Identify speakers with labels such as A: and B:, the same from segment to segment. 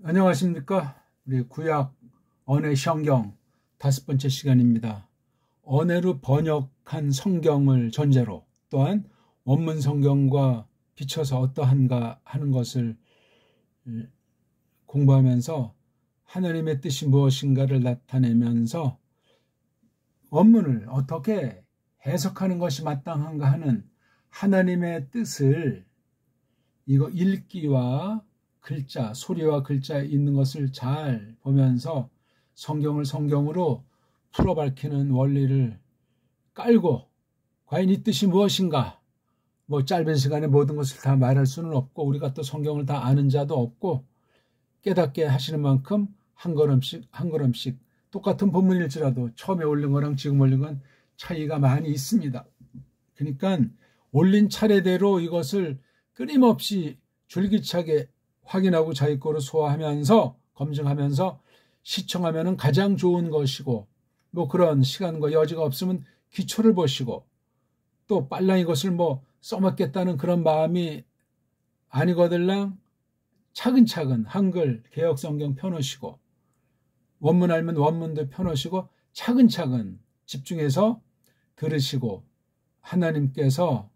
A: 안녕하십니까? 우리 구약 언해 성경 5번째 시간입니다. 언해로 번역한 성경을 전제로 또한 원문 성경과 비춰서 어떠한가 하는 것을 공부하면서 하나님의 뜻이 무엇인가를 나타내면서 원문을 어떻게 해석하는 것이 마땅한가 하는 하나님의 뜻을 이거 읽기와 글자, 소리와 글자에 있는 것을 잘 보면서 성경을 성경으로 풀어 밝히는 원리를 깔고 과연 이 뜻이 무엇인가? 짧은 시간에 모든 것을 다 말할 수는 없고 우리가 또 성경을 다 아는 자도 없고 깨닫게 하시는 만큼 한 걸음씩 한 걸음씩 똑같은 본문일지라도 처음에 올린 거랑 지금 올린 건 차이가 많이 있습니다. 그러니까 올린 차례대로 이것을 끊임없이 줄기차게 확인하고 자기 거로 소화하면서 검증하면서 시청하면 가장 좋은 것이고 그런 시간과 여지가 없으면 기초를 보시고 또 빨랑 이것을 써먹겠다는 그런 마음이 아니거들랑 차근차근 한글 개역성경 펴놓으시고 원문 알면 원문도 펴놓으시고 차근차근 집중해서 들으시고 하나님께서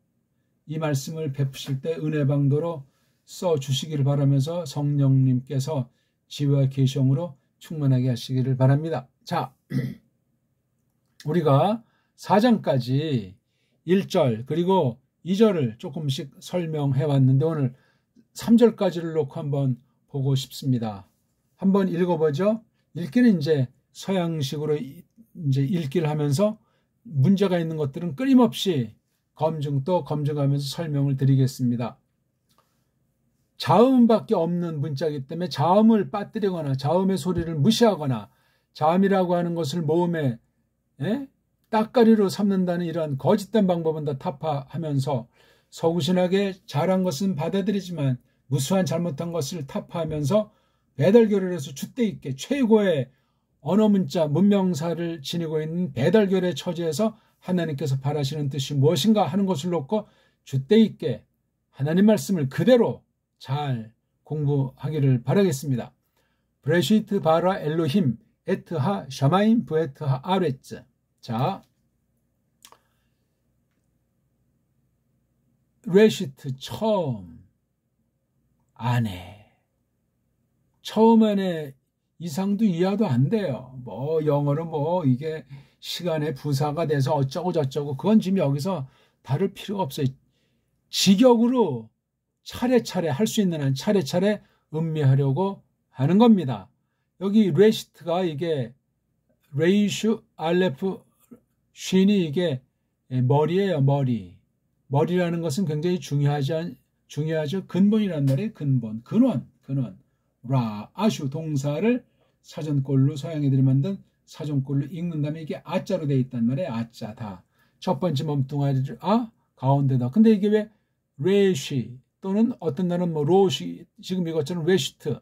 A: 이 말씀을 베푸실 때 은혜방도로 써주시기를 바라면서 성령님께서 지혜와 계시형으로 충만하게 하시기를 바랍니다. 자, 우리가 4장까지 1절 그리고 2절을 조금씩 설명해 왔는데 오늘 3절까지를 놓고 한번 보고 싶습니다. 한번 읽어보죠. 읽기는 이제 서양식으로 이제 읽기를 하면서 문제가 있는 것들은 끊임없이 검증 또 검증하면서 설명을 드리겠습니다. 자음밖에 없는 문자이기 때문에 자음을 빠뜨리거나 자음의 소리를 무시하거나 자음이라고 하는 것을 모음에 따까리로 삼는다는 이러한 거짓된 방법은 다 타파하면서 서구신학에 잘한 것은 받아들이지만 무수한 잘못한 것을 타파하면서 배달교례에서 줏대 있게 최고의 언어 문자 문명사를 지니고 있는 배달교례 처지에서 하나님께서 바라시는 뜻이 무엇인가 하는 것을 놓고 줏대 있게 하나님 말씀을 그대로 잘 공부하기를 바라겠습니다. 브레시트 바라 엘로힘 에트하 샤마임 브에트하 아레츠. 자, 레시트 처음 안에 처음 안에 이상도 이하도 안 돼요. 영어로 이게 시간의 부사가 돼서 어쩌고 저쩌고 그건 지금 여기서 다룰 필요가 없어요. 직역으로 차례차례 할 수 있는 한 차례차례 음미하려고 하는 겁니다. 여기 레시트가 이게 레이슈 알레프 쉰이 이게 머리예요. 머리라는 것은 굉장히 중요하죠. 근본이란 말이에요. 근본, 근원. 라, 아슈 동사를 사전꼴로 서양애들이 만든 사전꼴로 읽는 다음에 이게 아자로 되어 있단 말이에요. 아자다. 첫 번째 몸뚱아리를 가운데다. 근데 이게 왜 레시 또는 어떤 날은 로시 지금 이것처럼 레시트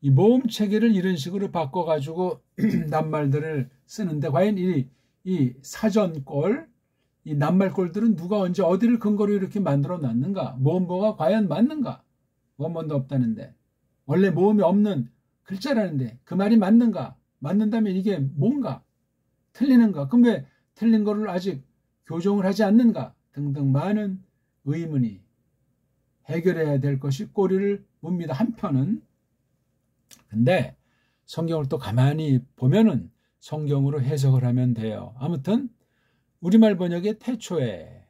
A: 이 모음 체계를 이런 식으로 바꿔가지고 낱말들을 쓰는데 과연 이 사전꼴 이 낱말꼴들은 누가 언제 어디를 근거로 이렇게 만들어 놨는가? 모음보가 과연 맞는가? 원문도 없다는데 원래 모음이 없는 글자라는데 그 말이 맞는가? 맞는다면 이게 뭔가? 틀리는가? 그럼 왜 틀린 거를 아직 교정을 하지 않는가? 등등 많은 의문이 해결해야 될 것이 꼬리를 뭅니다. 한편은 근데 성경을 또 가만히 보면은 성경으로 해석을 하면 돼요. 아무튼 우리말 번역의 태초에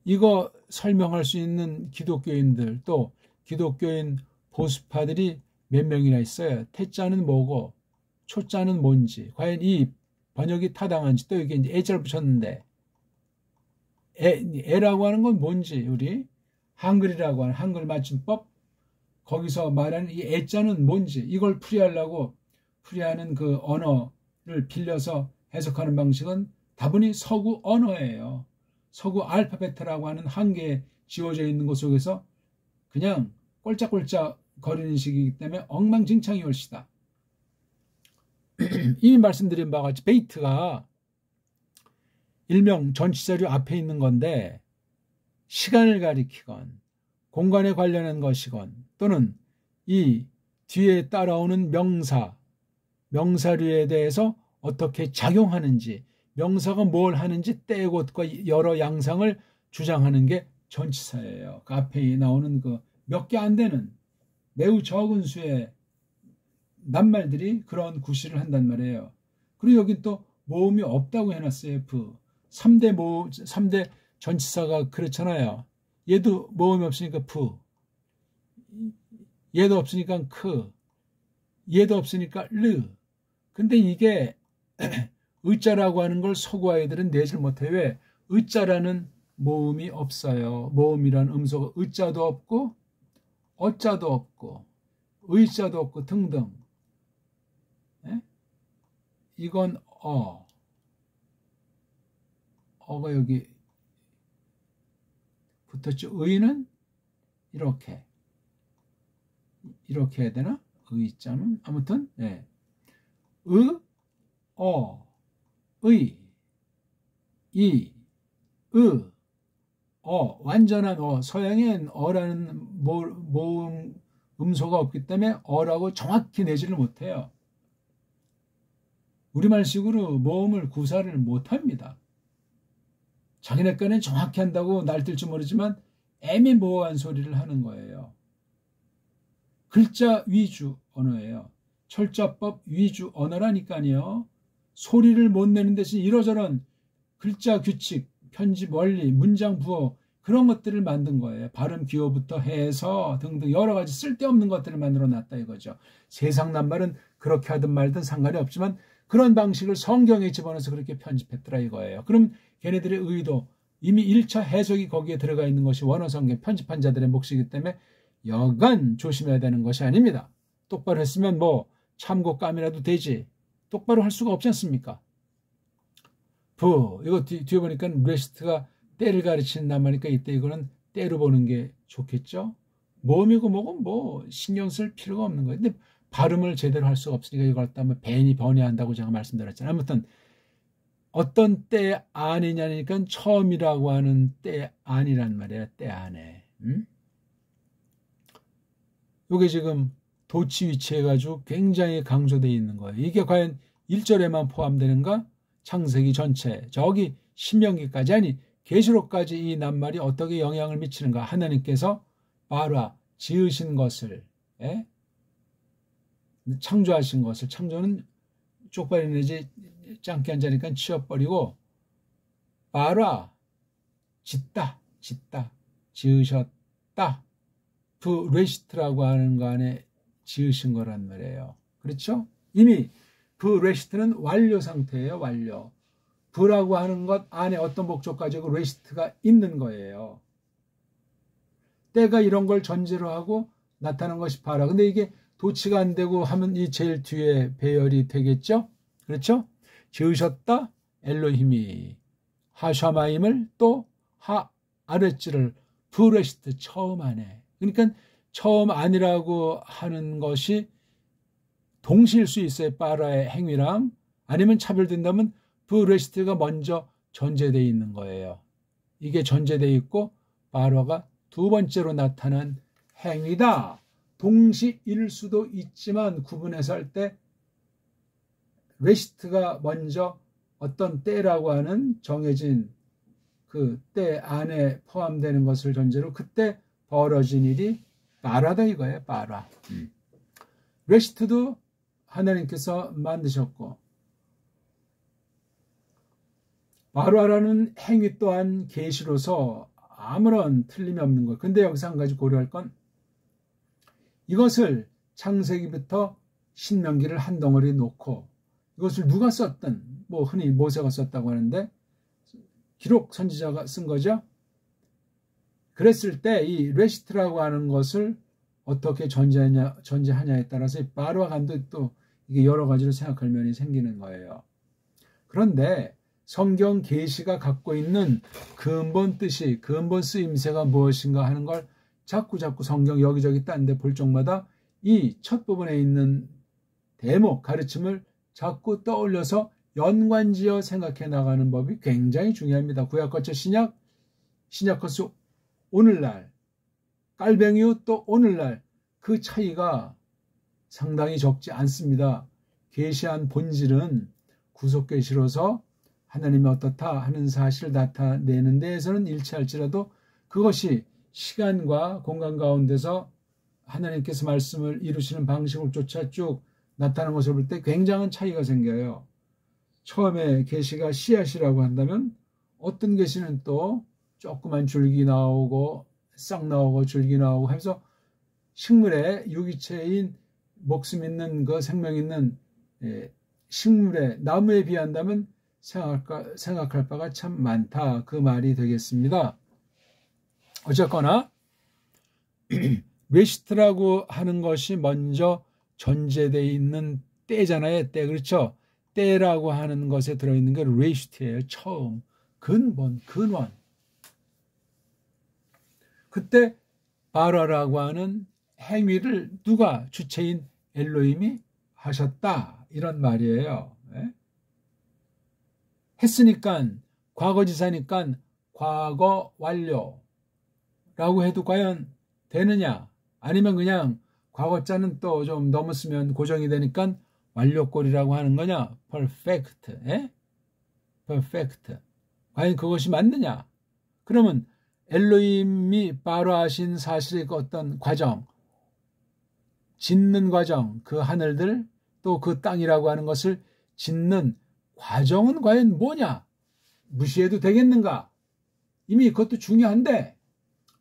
A: 이거 설명할 수 있는 기독교인들 또 기독교인 보수파들이 몇 명이나 있어요. 태자는 뭐고 초자는 뭔지 과연 이 번역이 타당한지 또 여기 이제 애자를 붙였는데 애라고 하는 건 뭔지 우리 한글이라고 하는 한글 맞춤법 거기서 말하는 이 애자는 뭔지 이걸 풀이하는 그 언어를 빌려서 해석하는 방식은 다분히 서구 언어예요. 서구 알파벳이라고 하는 한계에 지워져 있는 것 속에서 그냥 꼴짝꼴짝 거리는 식이기 때문에 엉망진창이 올시다. 이미 말씀드린 바와 같이 베이트가 일명 전치사류 앞에 있는 건데 시간을 가리키건 공간에 관련한 것이건 또는 이 뒤에 따라오는 명사류에 대해서 어떻게 작용하는지, 명사가 뭘 하는지 때의 곳과 여러 양상을 주장하는 게 전치사예요. 그 앞에 나오는 그 몇 개 안 되는 매우 적은 수의 낱말들이 그런 구실을 한단 말이에요. 그리고 여기 또 모음이 없다고 해놨어요. F. 3대 전치사가 그렇잖아요. 얘도 모음이 없으니까 F. 얘도 없으니까 크. 얘도 없으니까 르. 근데 이게 의자라고 하는 걸 서구 아이들은 내질 못해요. 왜? 의자라는 모음이 없어요. 모음이란 음소가 의자도 없고 어자도 없고 의자도 없고 등등. 예? 이건 어가 여기 붙었죠. 의는 이렇게 해야 되나? 의자는 아무튼 네. 의, 의, 이, 완전한 서양엔 어라는 모음 음소가 없기 때문에 어라고 정확히 내지를 못해요. 우리말식으로 모음을 구사를 못합니다. 자기네 거는 정확히 한다고 날뛸지 모르지만 애매모호한 소리를 하는 거예요. 글자 위주 언어예요. 철자법 위주 언어라니까요. 소리를 못 내는 대신 이러저런 글자 규칙, 편집 원리, 문장 부호 그런 것들을 만든 거예요. 발음 기호부터 해서 등등 여러 가지 쓸데없는 것들을 만들어 놨다 이거죠. 세상 낱말은 그렇게 하든 말든 상관이 없지만 그런 방식을 성경에 집어넣어서 그렇게 편집했더라 이거예요. 그럼 걔네들의 의도 이미 1차 해석이 거기에 들어가 있는 것이 원어성경 편집한 자들의 몫이기 때문에 여간 조심해야 되는 것이 아닙니다. 똑바로 했으면 뭐 참고감이라도 되지. 똑바로 할 수가 없지 않습니까? 이거 뒤에 보니까 레스트가 때를 가르치는 낱말이니까 이때 이거는 때로 보는 게 좋겠죠. 모음이고 뭐고 뭐 신경 쓸 필요가 없는 거예요. 근데 발음을 제대로 할 수가 없으니까 이걸 갖다 뭐 벤이 번외한다고 제가 말씀드렸잖아요. 아무튼 어떤 때 안이냐니까 처음이라고 하는 때 안이란 말이에요. 때 안에. 이게 지금 도치 위치해가지고 굉장히 강조되어 있는 거예요. 이게 과연 1절에만 포함되는가? 창세기 전체, 저기 신명기까지 아니 계시록까지 이 낱말이 어떻게 영향을 미치는가? 하나님께서 바라 지으신 것을 창조하신 것을 창조는 쪽발이 내지 짱게 앉으니까 치워버리고 바라 짓다 지으셨다 브레시트라고 하는 거 안에 지으신 거란 말이에요. 그렇죠? 이미 브레시트는 완료 상태예요. 완료. 브라고 하는 것 안에 어떤 목적 가지고 레시트가 있는 거예요. 때가 이런 걸 전제로 하고 나타난 것이 바라. 근데 이게 도치가 안 되고 하면 이 제일 뒤에 배열이 되겠죠? 그렇죠? 지으셨다 엘로힘이 하샤마임을 또 아랫줄을 브레시트 처음 안에. 그러니까 처음 아니라고 하는 것이 동시일 수 있어요. 바라의 행위랑. 아니면 차별된다면 브레시트가 먼저 전제되어 있는 거예요. 이게 전제되어 있고 바라가 두 번째로 나타난 행위다. 동시일 수도 있지만 구분해서 할 때 레시트가 먼저 어떤 때라고 하는 정해진 그 때 안에 포함되는 것을 전제로 그때 벌어진 일이 바라다 이거예요. 바라. 레시트도 하나님께서 만드셨고 바라라는 행위 또한 계시로서 아무런 틀림이 없는 것. 근데 여기서 한 가지 고려할 건 이것을 창세기부터 신명기를 한 덩어리 놓고 이것을 누가 썼든 뭐 흔히 모세가 썼다고 하는데 기록 선지자가 쓴 거죠. 그랬을 때 이 레시트라고 하는 것을 어떻게 전제하냐에 따라서 바로와 간도 또 이게 여러 가지로 생각할 면이 생기는 거예요. 그런데 성경 계시가 갖고 있는 근본 뜻이 근본 쓰임새가 무엇인가 하는 걸 자꾸 성경 여기저기 딴 데 볼 적마다 이 첫 부분에 있는 대목 가르침을 자꾸 떠올려서 연관지어 생각해 나가는 법이 굉장히 중요합니다. 구약 거쳐 신약 거쳐 오늘날 깔뱅이 후 또 오늘날 그 차이가 상당히 적지 않습니다. 계시한 본질은 구속계시로서 하나님이 어떻다 하는 사실을 나타내는 데에서는 일치할지라도 그것이 시간과 공간 가운데서 하나님께서 말씀을 이루시는 방식을 쫓아 쭉 나타나는 것을 볼 때 굉장한 차이가 생겨요. 처음에 계시가 씨앗이라고 한다면 어떤 계시는 또 조그만 줄기 나오고 싹 나오고 줄기 나오고 하면서 식물의 유기체인 목숨 있는 그 생명 있는 식물의 나무에 비한다면 생각할 바가 참 많다. 그 말이 되겠습니다. 어쨌거나 레시트라고 하는 것이 먼저 전제되어 있는 때잖아요. 때. 그렇죠? 때라고 하는 것에 들어있는 게 레시트예요. 처음. 근본, 근원. 그때 바라라고 하는 행위를 누가 주체인 엘로힘이 하셨다. 이런 말이에요. 했으니까 과거지사니까 과거 완료라고 해도 과연 되느냐? 아니면 그냥 과거자는 또 좀 넘었으면 고정이 되니까 완료꼴이라고 하는 거냐? perfect. perfect. 과연 그것이 맞느냐? 그러면 엘로힘이 바로하신 사실의 어떤 과정, 짓는 과정, 그 하늘들 또 그 땅이라고 하는 것을 짓는 과정은 과연 뭐냐? 무시해도 되겠는가? 이미 그것도 중요한데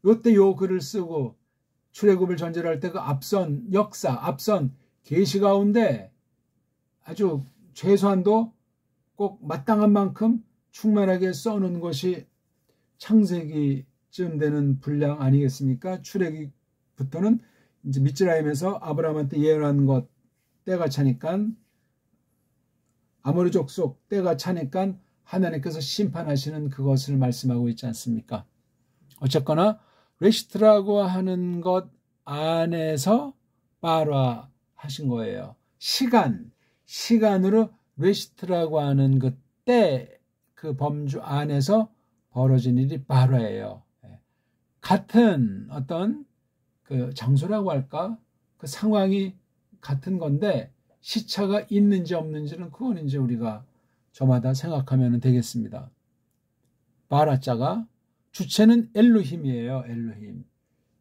A: 요때 요 글을 쓰고 출애굽을 전제로 할 때 그 앞선 역사, 앞선 계시 가운데 아주 최소한도 꼭 마땅한 만큼 충만하게 써놓은 것이 창세기쯤 되는 분량 아니겠습니까? 출애굽부터는 이제 미즈라임에서 아브라함한테 예언한 것 때가 차니까 아모리 족속 때가 차니까 하나님께서 심판하시는 그것을 말씀하고 있지 않습니까? 어쨌거나 레시트라고 하는 것 안에서 바라 하신 거예요. 시간으로 레시트라고 하는 그 때, 그 범주 안에서 벌어진 일이 바라예요. 같은 어떤 그 장소라고 할까? 그 상황이 같은 건데 시차가 있는지 없는지는 그건 이제 우리가 저마다 생각하면 되겠습니다. 바라자가 주체는 엘로힘이에요. 엘로힘.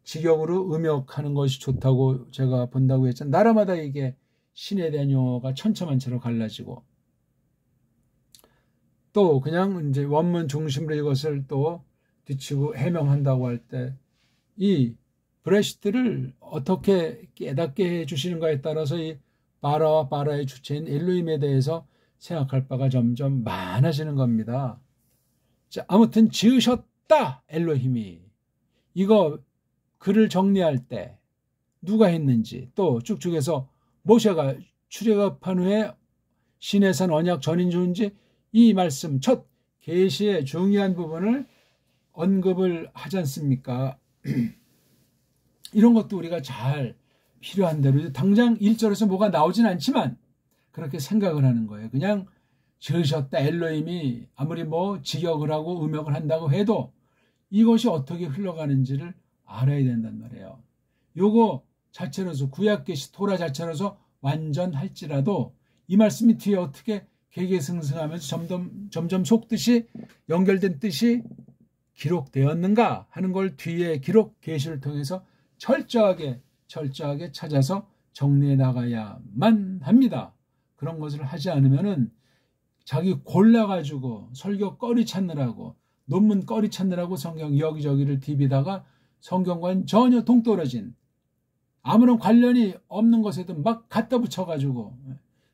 A: 직역으로 음역하는 것이 좋다고 제가 본다고 했잖아요. 나라마다 이게 신에 대한 용어가 천차만차로 갈라지고 또 그냥 이제 원문 중심으로 이것을 또 뒤치고 해명한다고 할 때 이 브레시트를 어떻게 깨닫게 해주시는가에 따라서 이 바라와 바라의 주체인 엘로힘에 대해서 생각할 바가 점점 많아지는 겁니다. 자, 아무튼 지으셨다 엘로힘이. 이거 글을 정리할 때 누가 했는지 또 쭉쭉해서 모세가 출애굽한 후에 시내산 언약 전인주인지 이 말씀 첫 계시의 중요한 부분을 언급을 하지 않습니까? 이런 것도 우리가 잘 필요한 대로 당장 1절에서 뭐가 나오진 않지만 그렇게 생각을 하는 거예요. 그냥 지으셨다 엘로힘이 아무리 뭐 직역을 하고 음역을 한다고 해도 이것이 어떻게 흘러가는지를 알아야 된단 말이에요. 요거 자체로서 구약 계시 토라 자체로서 완전할지라도 이 말씀이 뒤에 어떻게 개개승승하면서 점점 속뜻이 연결된 뜻이 기록되었는가 하는 걸 뒤에 기록 계시를 통해서 철저하게 찾아서 정리해 나가야만 합니다. 그런 것을 하지 않으면은 자기 골라가지고 설교 거리 찾느라고 논문 거리 찾느라고 성경 여기저기를 디비다가 성경과는 전혀 동떨어진 아무런 관련이 없는 것에도 막 갖다 붙여가지고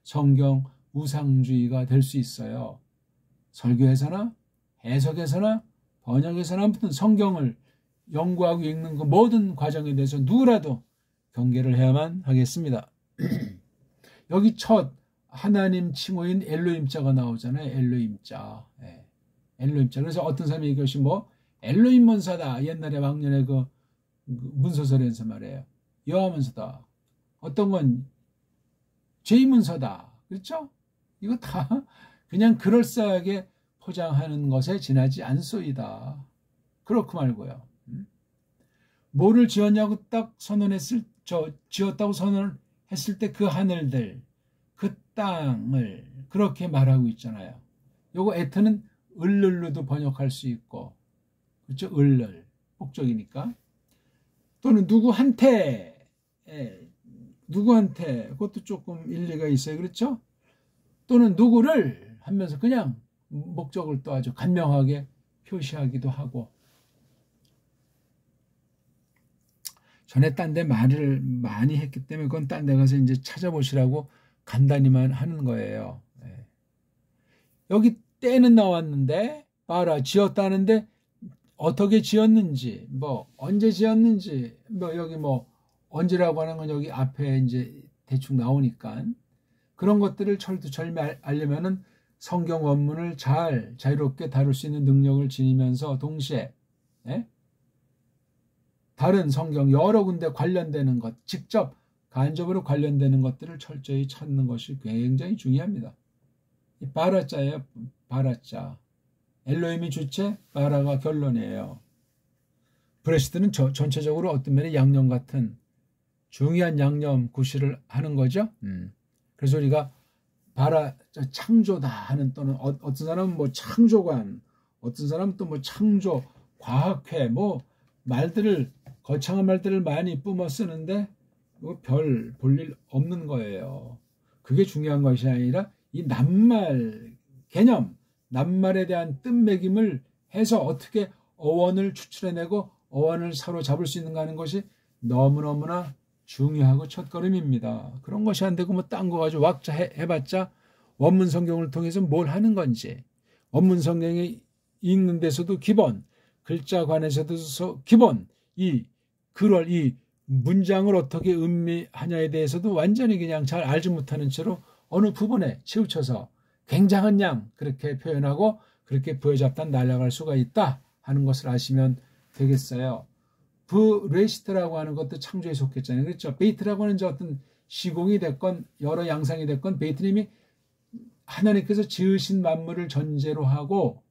A: 성경 우상주의가 될 수 있어요. 설교에서나 해석에서나 번역에서나 아무튼 성경을 연구하고 읽는 그 모든 과정에 대해서 누구라도 경계를 해야만 하겠습니다. 여기 첫 하나님 칭호인 엘로힘자가 나오잖아요. 엘로힘자. 엘로힘자. 그래서 어떤 사람이 이것이 뭐 엘로힘 문서다. 옛날에 왕년에 그 문서설에서 말해요. 여호와 문서다. 어떤 건 제 문서다. 그렇죠? 이거 다 그냥 그럴싸하게 포장하는 것에 지나지 않소이다. 그렇고 말고요. 뭐를 지었냐고 딱 선언했을 지었다고 선언을 했을 때 그 하늘들, 그 땅을 그렇게 말하고 있잖아요. 요거 에트는 을를로도 번역할 수 있고, 그렇죠? 을를, 목적이니까. 또는 누구한테, 누구한테, 그것도 조금 일리가 있어요. 그렇죠? 또는 누구를 하면서 그냥 목적을 또 아주 간명하게 표시하기도 하고. 전에 딴 데 말을 많이 했기 때문에 그건 딴 데 가서 이제 찾아보시라고 간단히만 하는 거예요. 여기 때는 나왔는데 봐라 지었다는데 어떻게 지었는지 뭐 언제 지었는지 뭐 여기 뭐 언제라고 하는 건 여기 앞에 이제 대충 나오니까 그런 것들을 철두철미 알려면은 성경 원문을 잘 자유롭게 다룰 수 있는 능력을 지니면서 동시에 다른 성경 여러 군데 관련되는 것, 직접 간접으로 관련되는 것들을 철저히 찾는 것이 굉장히 중요합니다. 이 바라자예요. 바라자. 엘로힘이 주체, 바라가 결론이에요. 브레시트는 전체적으로 어떤 면에 양념 같은 중요한 양념 구실을 하는 거죠. 그래서 우리가 바라 창조다 하는 또는 어떤 사람은 뭐 창조관, 어떤 사람은 또 뭐 창조 과학회 뭐 말들을 거창한 말들을 많이 뿜어 쓰는데 별 볼 일 없는 거예요. 그게 중요한 것이 아니라 이 낱말 개념, 낱말에 대한 뜻매김을 해서 어떻게 어원을 추출해내고 어원을 사로잡을 수 있는가 하는 것이 너무너무나 중요하고 첫걸음입니다. 그런 것이 안 되고 뭐 딴 거 가지고 왁자 해봤자 원문 성경을 통해서 뭘 하는 건지 원문 성경에 읽는 데서도 기본, 글자관에서도 기본, 이 글을 이 문장을 어떻게 음미하냐에 대해서도 완전히 그냥 잘 알지 못하는 채로 어느 부분에 치우쳐서 굉장한 양 그렇게 표현하고 그렇게 부여잡다 날아갈 수가 있다 하는 것을 아시면 되겠어요. 브레시트라고 하는 것도 창조에 속했잖아요. 그렇죠? 베이트라고 하는 어떤 시공이 됐건 여러 양상이 됐건 베이트님이 하나님께서 지으신 만물을 전제로 하고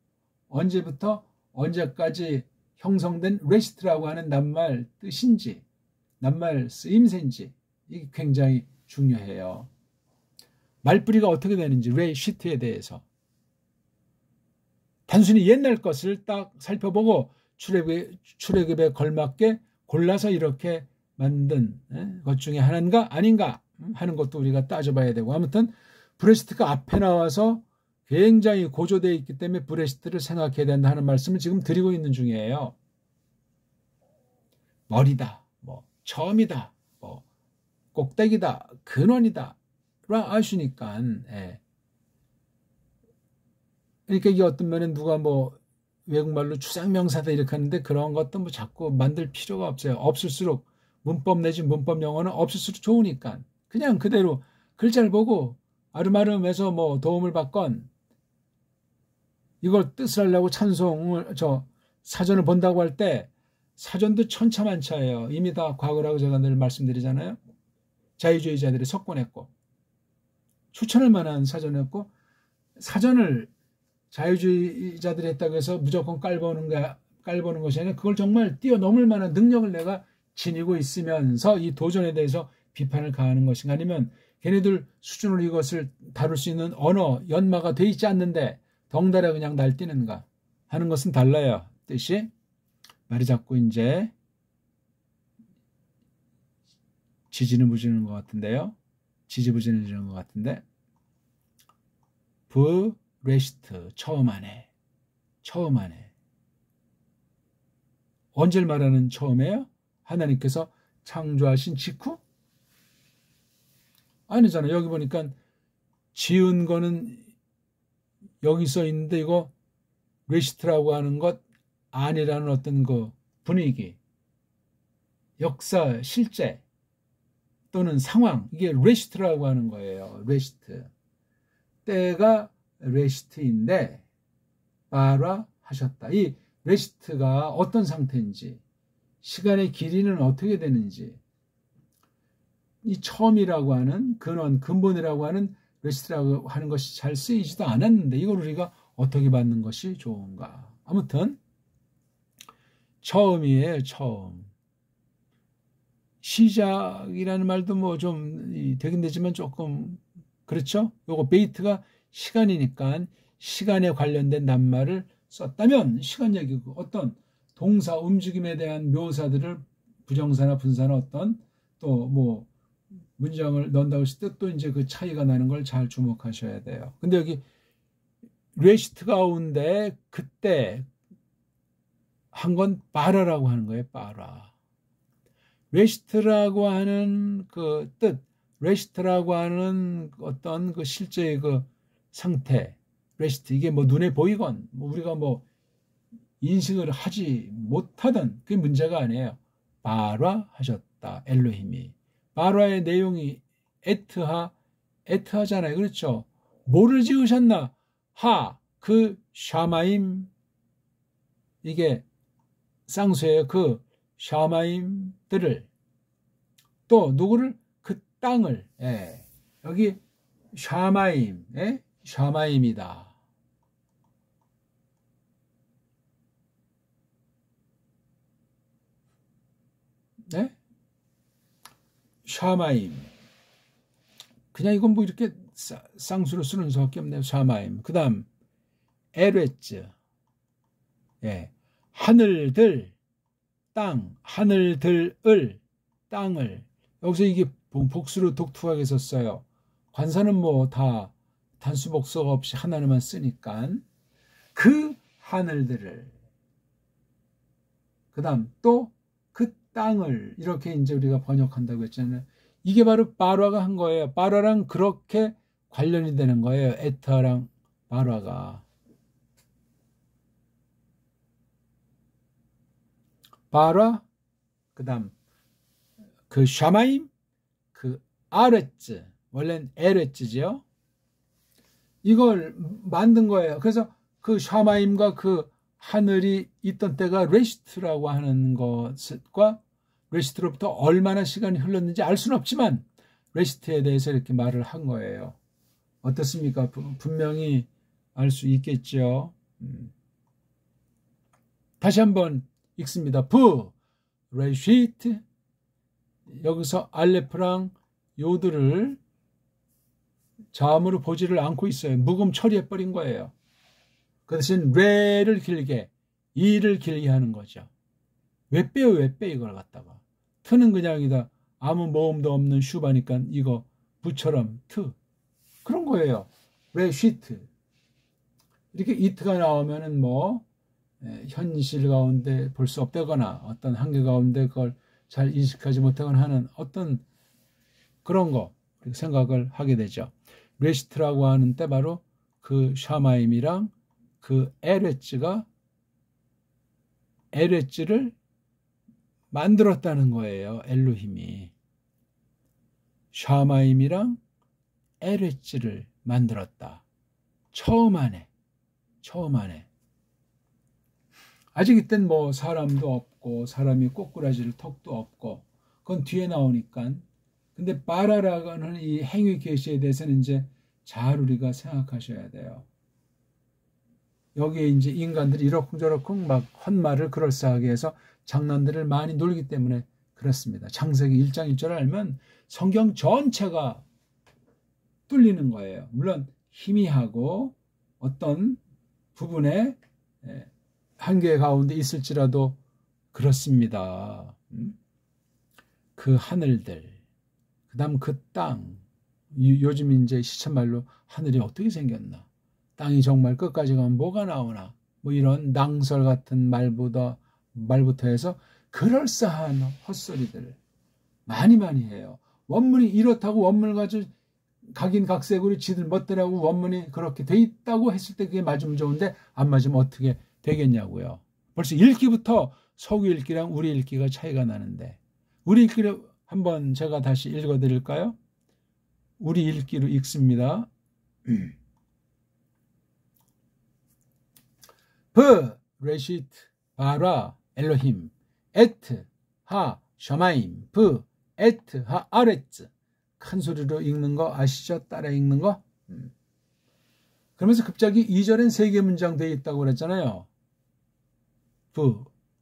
A: 언제부터 언제까지 형성된 레시트라고 하는 낱말 뜻인지 낱말 쓰임새인지 이게 굉장히 중요해요. 말뿌리가 어떻게 되는지 레시트에 대해서 단순히 옛날 것을 딱 살펴보고 출애굽에 걸맞게 골라서 이렇게 만든 것 중에 하나인가 아닌가 하는 것도 우리가 따져봐야 되고 아무튼 브레시트가 앞에 나와서 굉장히 고조되어 있기 때문에 브레시트를 생각해야 된다 하는 말씀을 지금 드리고 있는 중이에요. 머리다, 뭐 처음이다, 뭐 꼭대기다, 근원이다 라 아시니까 그러니까 이게 어떤 면에 누가 뭐 외국말로 추상명사다 이렇게 하는데 그런 것도 뭐 자꾸 만들 필요가 없어요. 없을수록 문법 내지 문법 용어는 없을수록 좋으니까 그냥 그대로 글자를 보고 아름아름해서 뭐 도움을 받건 이걸 뜻을 하려고 찬송을 사전을 본다고 할 때 사전도 천차만차예요. 이미 다 과거라고 제가 늘 말씀드리잖아요. 자유주의자들이 석권했고 추천할 만한 사전이었고 사전을 자유주의자들이 했다고 해서 무조건 깔보는 것이 아니라 그걸 정말 뛰어넘을 만한 능력을 내가 지니고 있으면서 이 도전에 대해서 비판을 가하는 것인가 아니면 걔네들 수준으로 이것을 다룰 수 있는 언어, 연마가 돼 있지 않는데 덩달아 그냥 날뛰는가 하는 것은 달라요. 뜻이 말이 자꾸 이제 지지는 것 같은데요. 지지부진해지는 것 같은데 브레시트 처음 하네. 언제를 말하는 처음이에요? 하나님께서 창조하신 직후? 아니잖아요. 여기 보니까 지은 거는 여기 써 있는데 이거 레시트라고 하는 것 아니라는 어떤 그 분위기, 역사, 실제 또는 상황 이게 레시트라고 하는 거예요. 레시트. 때가 레시트인데 바라 하셨다. 이 레시트가 어떤 상태인지 시간의 길이는 어떻게 되는지 이 처음이라고 하는 근본이라고 하는 레시트라고 하는 것이 잘 쓰이지도 않았는데 이걸 우리가 어떻게 받는 것이 좋은가. 아무튼 처음이에요. 처음. 시작이라는 말도 뭐 좀 되긴 되지만 조금 그렇죠? 요거 베이트가 시간이니까 시간에 관련된 낱말을 썼다면 시간 얘기고 어떤 동사 움직임에 대한 묘사들을 부정사나 분사나 어떤 또 뭐 문장을 넣는다고 했을 때 또 이제 그 차이가 나는 걸 잘 주목하셔야 돼요. 근데 여기 레시트 가운데 그때 한 건 바라라고 하는 거예요. 바라. 레시트라고 하는 그 뜻, 레시트라고 하는 어떤 그 실제의 그 상태, 레시트 이게 뭐 눈에 보이건 뭐 우리가 뭐 인식을 하지 못하던 그게 문제가 아니에요. 바라 하셨다. 엘로힘이. 바라의 내용이 에트하잖아요. 그렇죠? 뭐를 지으셨나? 그 샤마임 이게 쌍수예요. 그 샤마임들을 또 누구를? 그 땅을 여기 샤마임 샤마임이다. 네? 샤마임 그냥 이건 뭐 이렇게 쌍수로 쓰는 수밖에 없네요. 샤마임. 그 다음 에레츠 하늘들 땅 하늘들을 땅을 여기서 이게 복수로 독특하게 썼어요. 관사는 뭐 다 단수 복수가 없이 하나만 쓰니까 그 하늘들을 그 다음 또 그 땅을 이렇게 이제 우리가 번역한다고 했잖아요. 이게 바로 바라가 한 거예요. 바라랑 그렇게 관련이 되는 거예요. 에타랑 바라가. 바라, 그 다음 그 샤마임, 그 아레츠, 원래는 에레츠죠. 이걸 만든 거예요. 그래서 그 샤마임과 그 하늘이 있던 때가 레시트라고 하는 것과 레시트로부터 얼마나 시간이 흘렀는지 알 수는 없지만 레시트에 대해서 이렇게 말을 한 거예요. 어떻습니까? 분명히 알 수 있겠죠. 다시 한번 읽습니다. 레시트 여기서 알레프랑 요드를 자음으로 보지를 않고 있어요. 묵음 처리해버린 거예요. 그 대신 레를 길게 이를 길게 하는 거죠. 왜 빼요? 왜 빼 이걸 갖다가. 트는 그냥이다. 아무 모음도 없는 슈바니까 이거 부처럼 트. 그런 거예요. 레시트. 이렇게 이트가 나오면은 뭐 현실 가운데 볼 수 없다거나 어떤 한계 가운데 그걸 잘 인식하지 못하거나 하는 어떤 그런 거 생각을 하게 되죠. 레시트라고 하는 때 바로 그 샤마임이랑 그 에레츠를 만들었다는 거예요. 엘로힘이. 샤마임이랑 에레츠를 만들었다. 처음 안에. 아직 이땐 뭐 사람도 없고 사람이 꼬꾸라질 턱도 없고 그건 뒤에 나오니까. 근데 바라라고 하는 이 행위 계시에 대해서는 이제 잘 우리가 생각하셔야 돼요. 여기에 이제 인간들이 이러쿵저러쿵 막 헛말을 그럴싸하게 해서 장난들을 많이 놀기 때문에 그렇습니다. 창세기 1장 1절을 알면 성경 전체가 뚫리는 거예요. 물론 희미하고 어떤 부분에 한계 가운데 있을지라도 그렇습니다. 그 하늘들, 그 다음 그 땅, 요즘 이제 시쳇말로 하늘이 어떻게 생겼나? 땅이 정말 끝까지 가면 뭐가 나오나? 뭐 이런 낭설 같은 말부터 해서 그럴싸한 헛소리들 많이 해요. 원문이 이렇다고 원문을 가지고 각인각색으로 지들 멋대라고 원문이 그렇게 돼 있다고 했을 때 그게 맞으면 좋은데 안 맞으면 어떻게 되겠냐고요. 벌써 읽기부터 서구 읽기랑 우리 읽기가 차이가 나는데 우리 읽기를 한번 제가 다시 읽어드릴까요? 우리 읽기로 읽습니다. 레시트 바라 엘로힘 에트 하 샤마임 에트 하 아레츠 큰 소리로 읽는 거 아시죠? 따라 읽는 거? 그러면서 갑자기 2절엔 3개 문장 되어 있다고 그랬잖아요.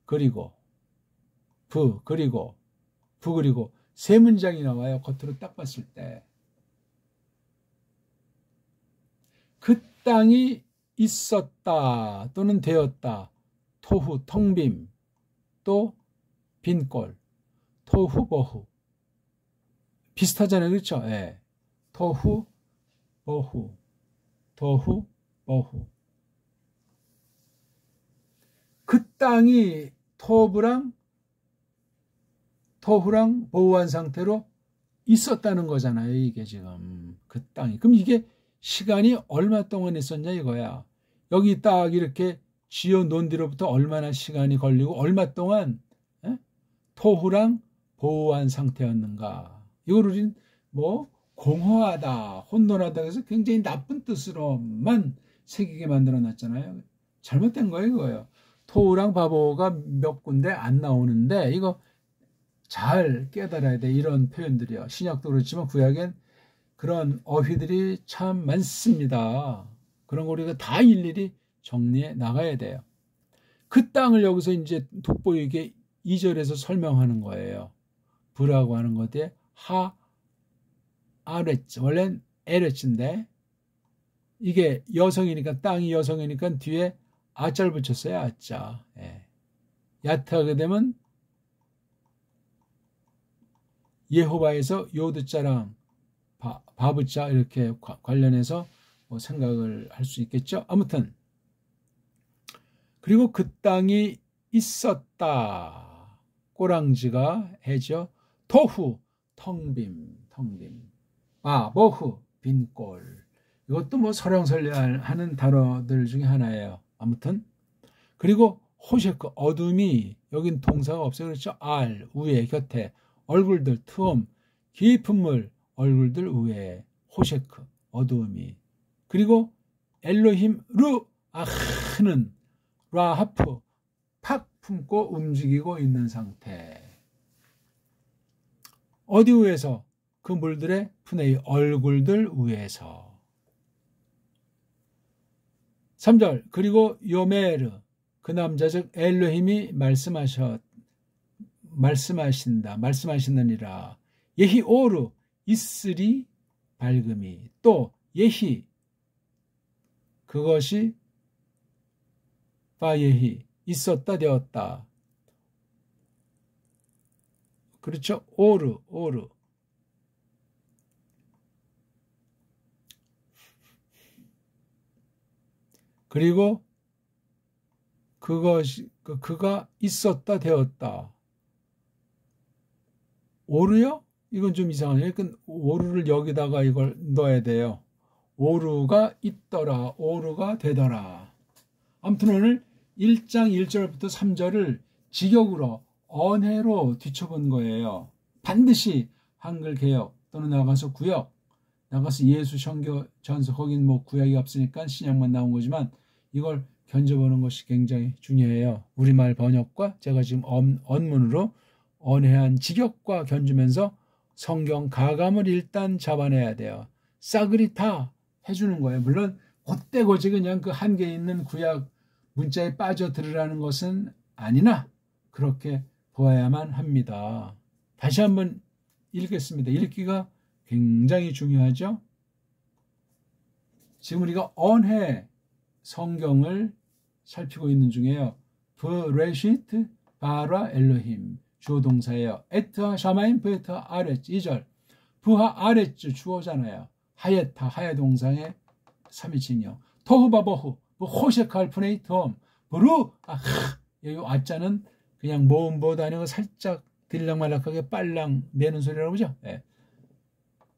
A: 그리고 부 그리고 세 문장이 나와요. 겉으로 딱 봤을 때. 그 땅이 있었다 또는 되었다. 토후, 텅빔, 또 빈꼴, 토후, 보후. 비슷하잖아요. 그렇죠? 예. 토후, 보후, 토후, 보후. 그 땅이 토후랑 보후한 상태로 있었다는 거잖아요. 이게 지금 그 땅이. 그럼 이게 시간이 얼마 동안 있었냐 이거야. 여기 딱 이렇게 지어 놓은 뒤로부터 얼마나 시간이 걸리고 얼마 동안 토후랑 보호한 상태였는가. 이걸 우리는 뭐 공허하다, 혼돈하다 해서 굉장히 나쁜 뜻으로만 새기게 만들어 놨잖아요. 잘못된 거예요, 이거예요. 토후랑 바보가 몇 군데 안 나오는데 이거 잘 깨달아야 돼. 이런 표현들이요. 신약도 그렇지만 구약엔 그런 어휘들이 참 많습니다. 그런 거 우리가 다 일일이 정리해 나가야 돼요. 그 땅을 여기서 이제 돋보이게 2절에서 설명하는 거예요. 부라고 하는 것에 아레츠, 원래는 에레츠인데 이게 여성이니까 땅이 여성이니까 뒤에 아자를 붙였어요. 아자. 예. 야트하게 되면 예호바에서 요드자랑 바브자 이렇게 관련해서 뭐 생각을 할 수 있겠죠. 아무튼 그리고 그 땅이 있었다. 꼬랑지가 해죠. 토후, 텅빔. 보후, 빈꼴. 이것도 뭐 설렁설렁하는 단어들 중에 하나예요. 아무튼 그리고 호셰크, 어둠이 여긴 동사가 없어요. 그렇죠. 알, 위에, 곁에, 얼굴들, 트엄, 깊은 물, 얼굴들 위에, 호셰크, 어둠이. 그리고 엘로힘, 아흐는 라하프, 팍 품고 움직이고 있는 상태. 어디 위에서? 그 물들의 푸네이, 얼굴들 위에서. 3절, 그리고 요메르, 그 남자 즉 엘로힘이 말씀하시느니라. 예히 오르, 있으리 밝음이. 또 예히, 그것이 바예히, 있었다 되었다. 그렇죠? 오르. 그리고 그가 있었다 되었다. 오르요? 이건 좀 이상하네요. 그러니까 오르를 여기다가 이걸 넣어야 돼요. 오르가 있더라. 오르가 되더라. 아무튼 오늘 1장 1절부터 3절을 직역으로 언해로 뒤쳐본 거예요. 반드시 한글 개역 또는 나가서 구역, 나가서 예수 선교 전서, 거긴 뭐 구약이 없으니까 신약만 나온 거지만 이걸 견져보는 것이 굉장히 중요해요. 우리말 번역과 제가 지금 언문으로 언해한 직역과 견주면서 성경 가감을 일단 잡아내야 돼요. 싸그리 다 해주는 거예요. 물론 곧대고지 그냥 그 한계에 있는 구약 문자에 빠져들으라는 것은 아니나 그렇게 보아야만 합니다. 다시 한번 읽겠습니다. 읽기가 굉장히 중요하죠. 지금 우리가 언해 성경을 살피고 있는 중에요. 브레시트 바라 엘로힘 주어 동사예요. 에트하 샤마임 브에트하 아레츠 2절. 부하 아레츠 주어잖아요. 하예타 하예 동사의 3인칭이요. 토후바보후 호셰칼 푸네이 톰 브루 여기 아자는 그냥 모음보도 아니고 살짝 들락말락하게 빨랑 내는 소리라고 보죠. 예.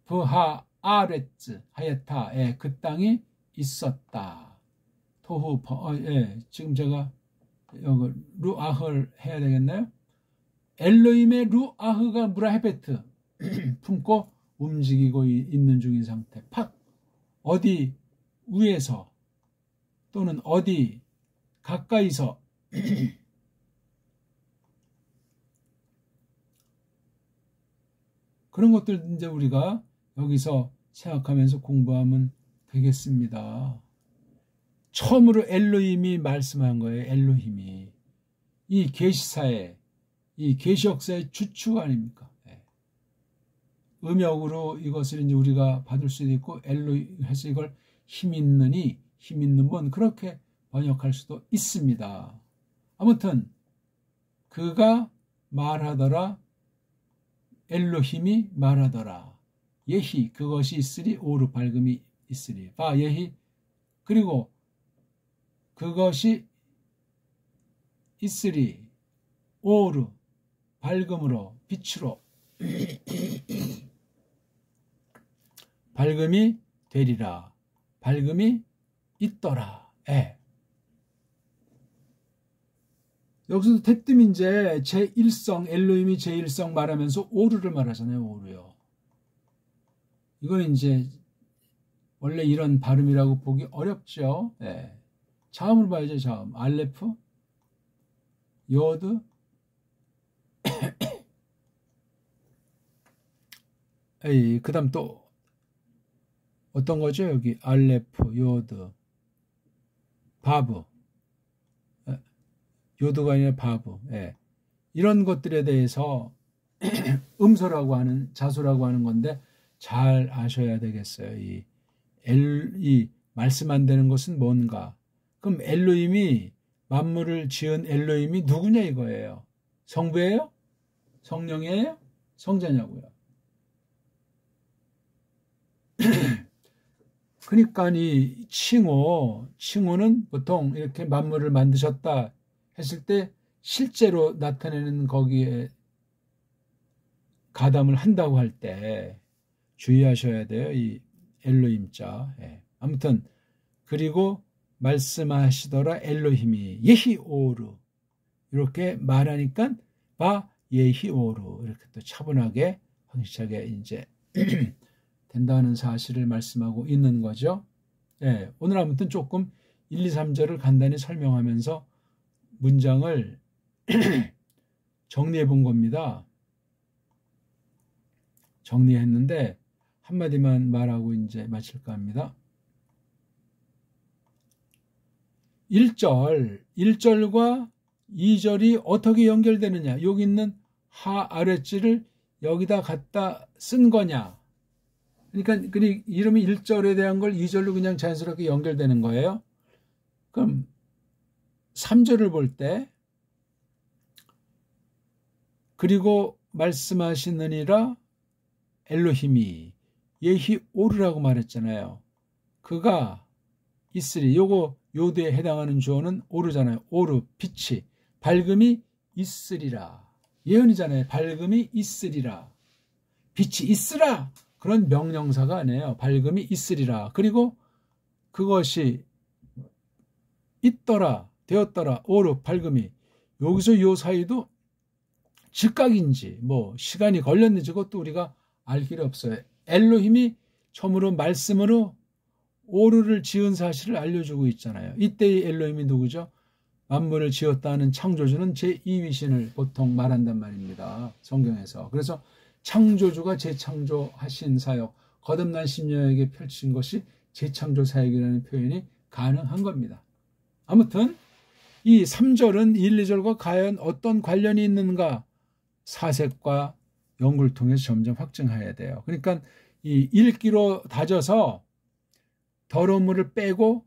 A: 부하 아레츠 하예타 그 땅이 있었다. 토후 지금 제가 여기 루아흐를 해야 되겠나요? 엘로힘의 루아흐가 무라헤베트 품고 움직이고 있는 중인 상태. 팍 어디 위에서 또는 어디 가까이서 그런 것들 이제 우리가 여기서 생각하면서 공부하면 되겠습니다. 처음으로 엘로힘이 말씀한 거예요. 엘로힘이 이 계시사에 이 계시 역사의 주축 아닙니까? 예. 음역으로 이것을 이제 우리가 받을 수도 있고 엘로힘 해서 이걸 힘 있느니 힘 있는 분 그렇게 번역할 수도 있습니다. 아무튼 그가 말하더라 엘로힘이 말하더라 예히 그것이 있으리 오르 밝음이 있으리 바 예히 그리고 그것이 있으리 오르 밝음으로 빛으로 밝음이 되리라 밝음이 있더라. 예. 여기서도 대뜸 이제 제1성 엘로힘이 제1성 말하면서 오르를 말하잖아요. 오르요. 이건 이제 원래 이런 발음이라고 보기 어렵죠. 예. 자음을 봐야죠. 자음. 알레프 요드 그 다음 또 어떤 거죠? 여기 알레프 요드 바브 요드가 아니라 바브 예. 이런 것들에 대해서 음소라고 하는 자소라고 하는 건데 잘 아셔야 되겠어요. 이 말씀 안 되는 것은 뭔가 그럼 엘로힘이 만물을 지은 엘로힘이 누구냐 이거예요. 성부예요? 성령이에요? 성자냐고요. 그러니까 이 칭호는 보통 이렇게 만물을 만드셨다 했을 때 실제로 나타내는 거기에 가담을 한다고 할 때 주의하셔야 돼요. 이 엘로힘자. 예. 아무튼 그리고 말씀하시더라 엘로힘이 예히 오르 이렇게 말하니까 바 예히 오르 이렇게 또 차분하게 확실하게 이제 된다는 사실을 말씀하고 있는 거죠. 예, 오늘 아무튼 조금 1, 2, 3절을 간단히 설명하면서 문장을 정리해 본 겁니다. 정리했는데 한마디만 말하고 이제 마칠까 합니다. 1절과 2절이 어떻게 연결되느냐. 여기 있는 하 아랫줄을 여기다 갖다 쓴 거냐. 그러니까 이름이 1절에 대한 걸 2절로 그냥 자연스럽게 연결되는 거예요. 그럼 3절을 볼 때 그리고 말씀하시느니라 엘로힘이 예히 오르라고 말했잖아요. 그가 있으리. 요거 요대에 해당하는 주어는 오르잖아요. 오르 빛이 밝음이 있으리라. 예언이잖아요. 밝음이 있으리라. 빛이 있으라. 그런 명령사가 아니에요. 밝음이 있으리라. 그리고 그것이 있더라. 되었더라. 오르 밝음이. 여기서 요 사이도 즉각인지 뭐 시간이 걸렸는지 그것도 우리가 알 길이 없어요. 엘로힘이 처음으로 말씀으로 오르를 지은 사실을 알려주고 있잖아요. 이때의 엘로힘이 누구죠? 만물을 지었다는 창조주는 제2위신을 보통 말한단 말입니다. 성경에서. 그래서 창조주가 재창조하신 사역, 거듭난 심령에게 펼친 것이 재창조 사역이라는 표현이 가능한 겁니다. 아무튼 이 3절은 1, 2절과 과연 어떤 관련이 있는가 사색과 연구를 통해서 점점 확증해야 돼요. 그러니까 이 읽기로 다져서 더러운 물을 빼고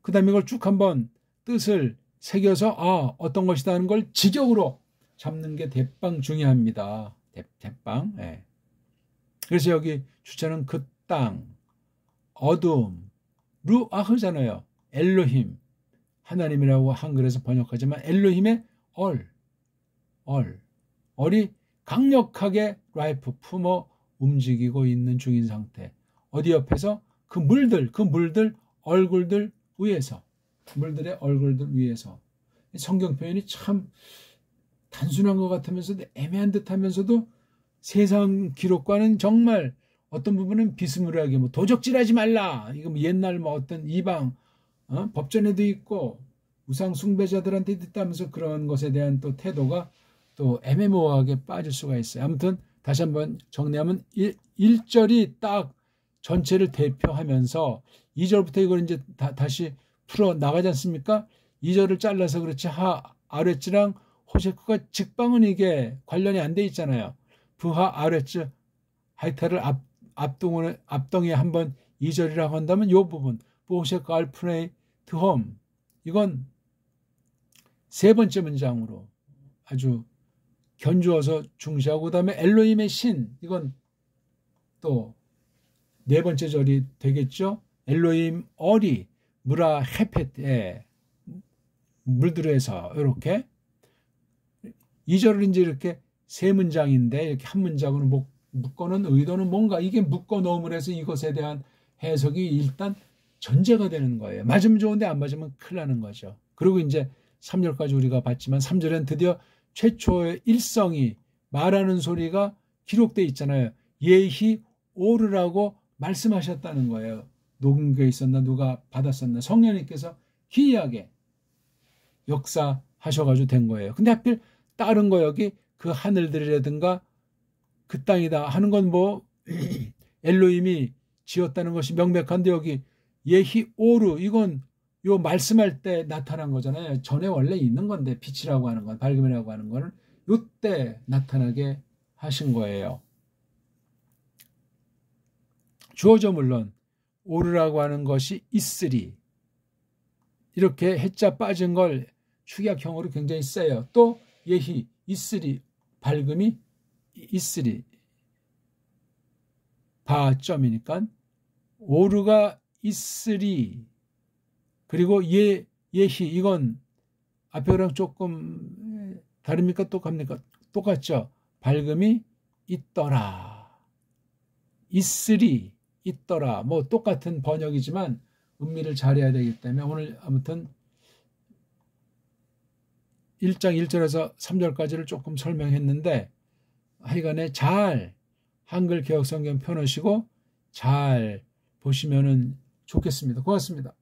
A: 그 다음에 이걸 쭉 한번 뜻을 새겨서 어떤 것이다 하는 걸 직역으로 잡는 게 대빵 중요합니다. 대빵. 예. 그래서 여기 주체는 그 땅, 어둠, 루아흐잖아요. 엘로힘, 하나님이라고 한글에서 번역하지만 엘로힘의 얼이 강력하게 라이프 품어 움직이고 있는 중인 상태. 어디 옆에서 그 물들 얼굴들 위에서 물들의 얼굴들 위에서 성경 표현이 참 단순한 것 같으면서도 애매한 듯 하면서도 세상 기록과는 정말 어떤 부분은 비스무리하게 뭐 도적질하지 말라. 이거 뭐 옛날 뭐 어떤 이방 법전에도 있고 우상 숭배자들한테 있다면서 그런 것에 대한 또 태도가 또 애매모호하게 빠질 수가 있어요. 아무튼 다시 한번 정리하면 1절이 딱 전체를 대표하면서 2절부터 이걸 이제 다시 풀어 나가지 않습니까? 2절을 잘라서 그렇지 아랫지랑 호세크가 직방은 이게 관련이 안 돼 있잖아요. 부하 아레츠 하이타를 앞동에 한번 2절이라고 한다면 이 부분 호세크 알프레이 드홈 이건 세 번째 문장으로 아주 견주어서 중시하고 그다음에 엘로힘의 신 이건 또 네 번째 절이 되겠죠. 엘로힘 어리 무라 헤펫에 물들여서 이렇게 2절을 이제 이렇게 세 문장인데 이렇게 한 문장으로 묶어놓은 의도는 뭔가 이게 묶어 놓음을 해서 이것에 대한 해석이 일단 전제가 되는 거예요. 맞으면 좋은데 안 맞으면 큰일 나는 거죠. 그리고 이제 3절까지 우리가 봤지만 3절엔 드디어 최초의 일성이 말하는 소리가 기록되어 있잖아요. 예히 오르라고 말씀하셨다는 거예요. 녹음기에 있었나 누가 받았었나 성령님께서 기이하게 역사하셔가지고 된 거예요. 근데 하필 다른 거 여기 그 하늘들이라든가 그 땅이다 하는 건 뭐 엘로힘이 지었다는 것이 명백한데 여기 예히 오르 이건 요 말씀할 때 나타난 거잖아요. 전에 원래 있는 건데 빛이라고 하는 건 밝음이라고 하는 거는 요때 나타나게 하신 거예요. 주어져 물론 오르라고 하는 것이 있으리 이렇게 해자 빠진 걸 축약형으로 굉장히 세요. 또 예히 있으리 밝음이 있으리 바점이니까 오르가 있으리 그리고 예히 이건 앞에랑 조금 다릅니까? 똑같죠? 밝음이 있더라 있으리 있더라 뭐 똑같은 번역이지만 음미를 잘해야 되기 때문에 오늘 아무튼 1장 1절에서 3절까지를 조금 설명했는데 하여간에 잘 한글 개혁성경 펴놓으시고 잘 보시면 좋겠습니다. 고맙습니다.